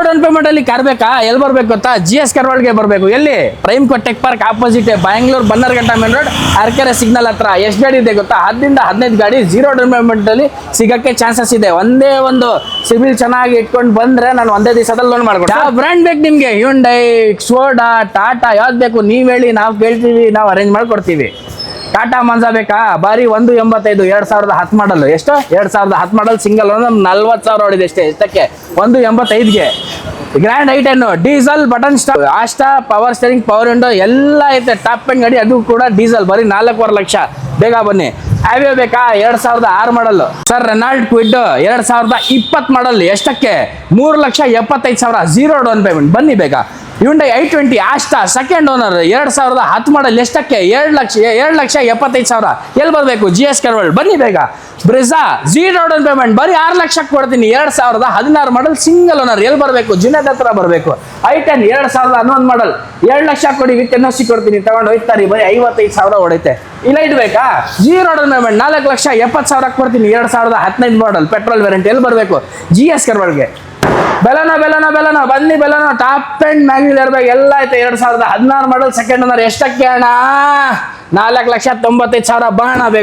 Down payment ಅಲ್ಲಿ car ಬೇಕಾ? ಎಲ್ಲಿ ಬರ್ಬೇಕು ಗೊತ್ತಾ? GS ಕಾರ್ ಒಳಗೆ ಬರಬೇಕು. ಎಲ್ಲಿ? Prime tech park opposite Bangalore Bannerghatta main road Arekere signal ಹತ್ರ. ಎಷ್ಟು ಗಾಡಿ ಇದೆ ಗೊತ್ತಾ? 10 ರಿಂದ 15 ಗಾಡಿ ಜೀರೋ ಡೌನ್ ಪೇಮೆಂಟ್ ಅಲ್ಲಿ ಸಿಗಕ್ಕೆ ಚಾನ್ಸಸ್ ಇದೆ. ಒಂದೇ ಒಂದು ಸಿಬಿಲ್ ಚೆನ್ನಾಗಿ ಇಟ್ಕೊಂಡು ಬಂದ್ರೆ ನಾನು ಒಂದೇ ದಿವಸದಲ್ಲಿ ಲೋನ್ ಮಾಡ್ಕೊಡ್ತೀನಿ. ಯಾವ ಬ್ರ್ಯಾಂಡ್ ಬೇಕು ನಿಮ್ಗೆ? ಹ್ಯುಂಡೈ, ಸೋಡಾ, ಟಾಟಾ ಯಾವ್ದು ಬೇಕು ನೀವು ಹೇಳಿ, ನಾವು ಕೇಳ್ತೀವಿ, ನಾವು ಅರೇಂಜ್ ಮಾಡ್ಕೊಡ್ತೀವಿ. ಟಾಟಾ ಮಂಜಾ ಬೇಕಾ? ಬಾರಿ 185 2010 ಮಾಡಲ್. ಎಷ್ಟು? 2010 ಮಾಡಲ್ ಸಿಂಗಲ್ ಒಂದು 40,000 ಹೊಡಿದೆ ಅಷ್ಟೇ. ಎಷ್ಟಕ್ಕೆ? 185ಗೆ. ಗ್ರ್ಯಾಂಡ್ ಐ10 ಡೀಸೆಲ್ ಬಟನ್ ಸ್ಟಾಪ್, ಆಸ್ಟಾ, ಪವರ್ ಸ್ಟೇರಿಂಗ್, ಪವರ್ ವಿಂಡೋ ಎಲ್ಲ ಐತೆ. ಟಾಪ್ ಎಂಡ್ ಗಾಡಿ, ಅದು ಕೂಡ ಡೀಸೆಲ್. ಬರೀ 4.5 ಲಕ್ಷ. ಬೇಗ ಬನ್ನಿ. ಹ್ಯಾವಿಯೋ ಬೇಕಾ? 2006 ಮಾಡಲ್ ಸರ್. ರೆನಾಲ್ಡ್ ಕ್ವಿಡ್ 2020 ಮಾಡಲ್. ಎಷ್ಟಕ್ಕೆ? 3,75,000 ಜೀರೋ ಡೌನ್ ಪೇಮೆಂಟ್. ಬನ್ನಿ ಬೇಗ. Hyundai i20 Asta second owner 2010 ಮಾಡಲ್. ಎಷ್ಟಕ್ಕೆ? 7,75,000. ಎಲ್ಲಿ ಬರಬೇಕು? GS car world. ಬನ್ನಿ ಬೇಗ. ಬ್ರಿಜಾ ಜೀರೋ ಡೌನ್ ಪೇಮೆಂಟ್ ಬರೀ 6 ಲಕ್ಷಕ್ಕೆ ಕೊಡ್ತೀನಿ. 2016 ಮಾಡಲ್ ಸಿಂಗಲ್ ಓನರ್. ಎಲ್ಲಿ ಬರಬೇಕು? ಜುನೇದ್ ಹತ್ರ ಬರಬೇಕು. i10 2011 ಮಾಡಲ್ 7 ಲಕ್ಷ ಕೊಡಿ, ವಿತ್ NOC ಕೊಡ್ತೀನಿ. ತಗೊಂಡು ಹೋಯ್ತಾರಿ. ಬರೀ 55,000 ಹೊಡೈತೆ. ಇಲ್ಲ ಇಡ್ಬೇಕಾ? ಜೀರೋ ಡೌನ್ ಪೇಮೆಂಟ್ 4,70,000 ಕೊಡ್ತೀನಿ. 2015 ಮಾಡಲ್ ಪೆಟ್ರೋಲ್ ವೇರಿಯಂಟ್. ಎಲ್ಲಿ ಬರಬೇಕು? GS car ವರ್ಲ್ಡ್ಗೆ. ಬೆಲನೋ ಬನ್ನಿ. ಬೆಲನೋ ಟಾಪ್ ಅಂಡ್ ಮ್ಯಾಗ್ನಿಲ್ ಇರ್ಬೇಕು. ಎಲ್ಲ ಐತೆ. 2016 ಮಾಡಲ್ ಸೆಕೆಂಡ್ ಓನರ್. ಎಷ್ಟಕ್ಕೆ ಅಣ್ಣ? 4,95,000 ಬಾಣ ಬೇಕು.